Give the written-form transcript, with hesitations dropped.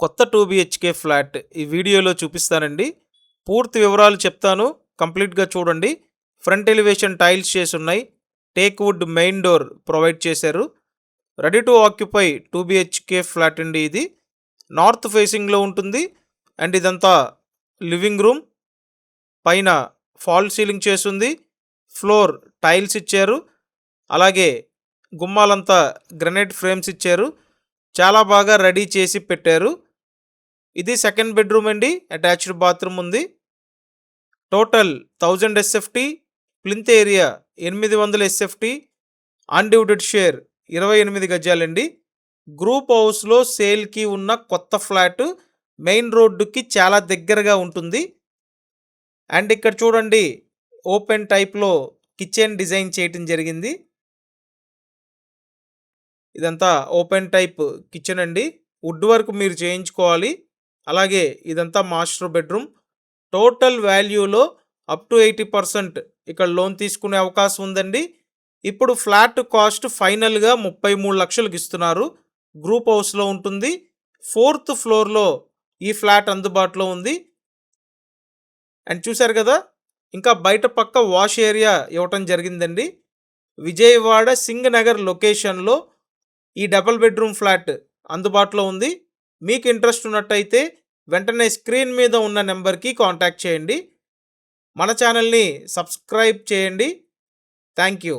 కొత్త 2 BHK flat ఈ వీడియోలో చూపిస్తానండి. పూర్తి వివరాలు చెప్తాను. కంప్లీట్‌గా చూడండి. ఫ్రంట్ ఎలివేషన్ టైల్స్ చేసున్నాయి. Teak wood main door provide చేశారు. Ready to occupy 2 BHK flat అండి ఇది. నార్త్ ఫేసింగ్‌లో ఉంటుంది. అండ్ ఇదంతా లివింగ్ రూమ్. పైన ఫాల్ సీలింగ్ చేసుంది. ఫ్లోర్ టైల్స్ ఇచ్చారు. అలాగే గుమ్మాలంతా గ్రనైట్ ఫ్రేమ్స్ ఇచ్చారు. చాలా బాగా రెడీ చేసి పెట్టారు. ఇది సెకండ్ బెడ్రూమ్ అండి. అటాచ్డ్ బాత్రూమ్ ఉంది. Total 1000 SFT, plinth area 800 SFT, undivided share 28 గజాలండి. గ్రూప్ హౌస్లో సేల్కి ఉన్న కొత్త ఫ్లాట్ మెయిన్ రోడ్డుకి చాలా దగ్గరగా ఉంటుంది. అండ్ ఇక్కడ చూడండి, ఓపెన్ టైప్లో కిచెన్ డిజైన్ చేయటం జరిగింది. ఇదంతా ఓపెన్ టైప్ కిచెన్ అండి. వుడ్ వర్క్ మీరు చేయించుకోవాలి. అలాగే ఇదంతా మాస్టర్ బెడ్రూమ్. టోటల్ వాల్యూలో అప్ టు 80% ఇక్కడ లోన్ తీసుకునే అవకాశం ఉందండి. ఇప్పుడు ఫ్లాట్ కాస్ట్ ఫైనల్గా 33 లక్షలకు ఇస్తున్నారు. గ్రూప్ హౌస్లో ఉంటుంది. 4th ఫ్లోర్లో ఈ ఫ్లాట్ అందుబాటులో ఉంది. అండ్ చూశారు కదా, ఇంకా బయట పక్క వాష్ ఏరియా ఇవ్వటం జరిగిందండి. విజయవాడ సింగనగర్ లొకేషన్లో ఈ డబుల్ బెడ్రూమ్ ఫ్లాట్ అందుబాటులో ఉంది. మీకు ఇంట్రెస్ట్ ఉన్నట్టయితే వెంటనే స్క్రీన్ మీద ఉన్న నెంబర్కి కాంటాక్ట్ చేయండి. మన ఛానల్ని సబ్స్క్రైబ్ చేయండి. Thank you.